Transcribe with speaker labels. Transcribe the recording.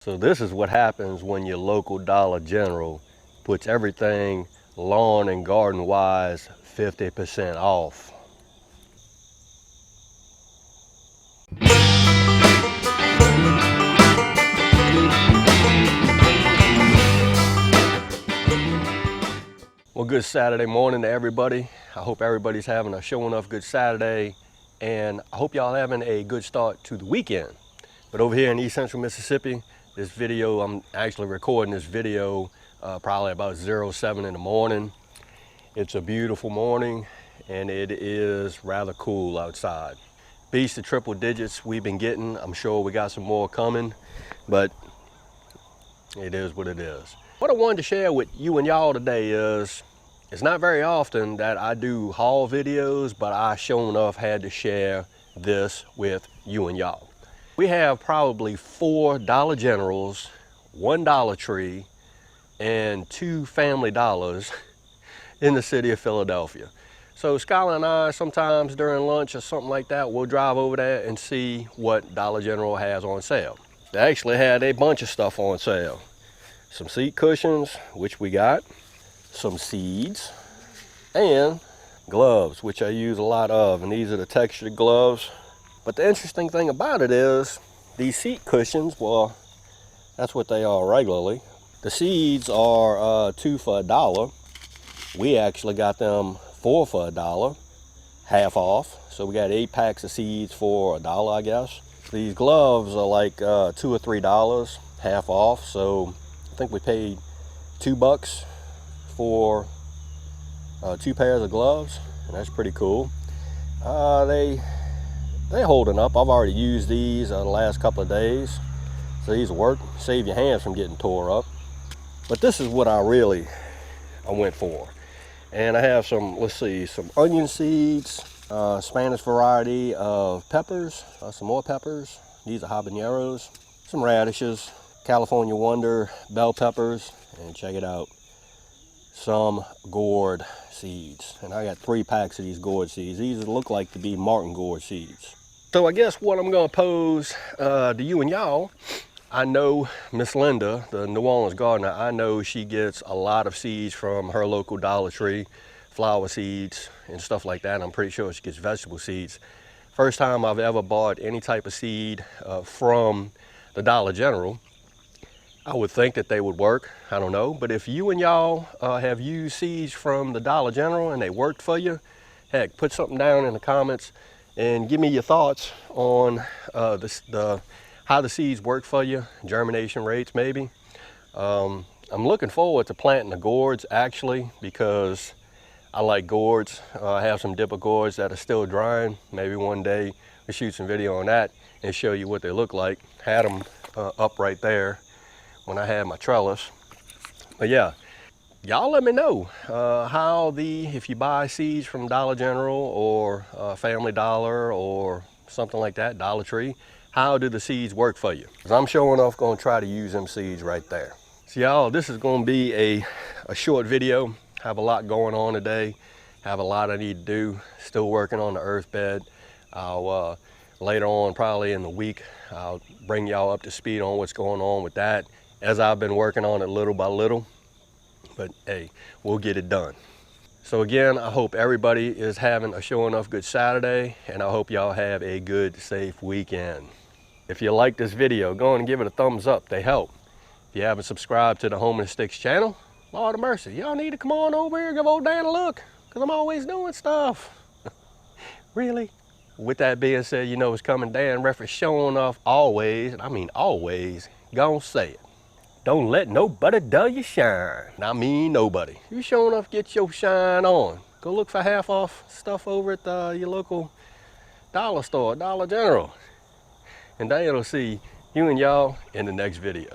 Speaker 1: So this is what happens when your local Dollar General puts everything lawn and garden wise 50% off. Well, good Saturday morning to everybody. I hope everybody's having a show enough good Saturday, and I hope y'all having a good start to the weekend. But over here in East Central Mississippi, this video, I'm actually recording this video probably about 07 in the morning. It's a beautiful morning and it is rather cool outside. Beats the triple digits we've been getting. I'm sure we got some more coming, but it is what it is. What I wanted to share with you and y'all today is, it's not very often that I do haul videos, but I sure enough had to share this with you and y'all. We have probably 4 Dollar Generals, 1 Dollar Tree, and 2 Family Dollars in the city of Philadelphia. So Skylar and I, sometimes during lunch or something like that, we'll drive over there and see what Dollar General has on sale. They actually had a bunch of stuff on sale. Some seat cushions, which we got, some seeds, and gloves, which I use a lot of, and these are the textured gloves. But the interesting thing about it is, these seat cushions, well, that's what they are regularly. The seeds are 2 for $1. We actually got them 4 for $1, half off. So we got 8 packs of seeds for $1, I guess. These gloves are like $2 or $3, half off. So I think we paid $2 for 2 pairs of gloves, and that's pretty cool. They're holding up. I've already used these the last couple of days. So these work, save your hands from getting tore up. But this is what I went for. And I have some, let's see, some onion seeds, Spanish variety of peppers, some more peppers. These are habaneros, some radishes, California Wonder bell peppers, and check it out, some gourd seeds. And I got 3 packs of these gourd seeds. These look like to be Martin gourd seeds. So I guess what I'm gonna pose to you and y'all, I know Miss Linda, the New Orleans gardener, I know she gets a lot of seeds from her local Dollar Tree, flower seeds and stuff like that. I'm pretty sure she gets vegetable seeds. First time I've ever bought any type of seed from the Dollar General. I would think that they would work, I don't know. But if you and y'all have used seeds from the Dollar General and they worked for you, heck, put something down in the comments and give me your thoughts on how the seeds work for you, germination rates maybe. I'm looking forward to planting the gourds actually, because I like gourds. I have some dipper gourds that are still drying. Maybe one day we'll shoot some video on that and show you what they look like. Had them up right there when I had my trellis. But yeah, y'all let me know if you buy seeds from Dollar General or Family Dollar or something like that, Dollar Tree, how do the seeds work for you? Because I'm sure enough going to try to use them seeds right there. So y'all, this is going to be a short video. Have a lot going on today. Have a lot I need to do. Still working on the earth bed. I'll later on, probably in the week, I'll bring y'all up to speed on what's going on with that, as I've been working on it little by little. But hey, we'll get it done. So again, I hope everybody is having a show enough good Saturday, and I hope y'all have a good, safe weekend. If you like this video, go on and give it a thumbs up. They help. If you haven't subscribed to the Home and Sticks channel, Lord of mercy, y'all need to come on over here and give old Dan a look, because I'm always doing stuff. Really? With that being said, you know it's coming. Dan Reference showing off always, and I mean always, gonna say it. Don't let nobody dull your shine. And I mean nobody. You showing off, get your shine on. Go look for half off stuff over at your local dollar store, Dollar General. And Dan will see you and y'all in the next video.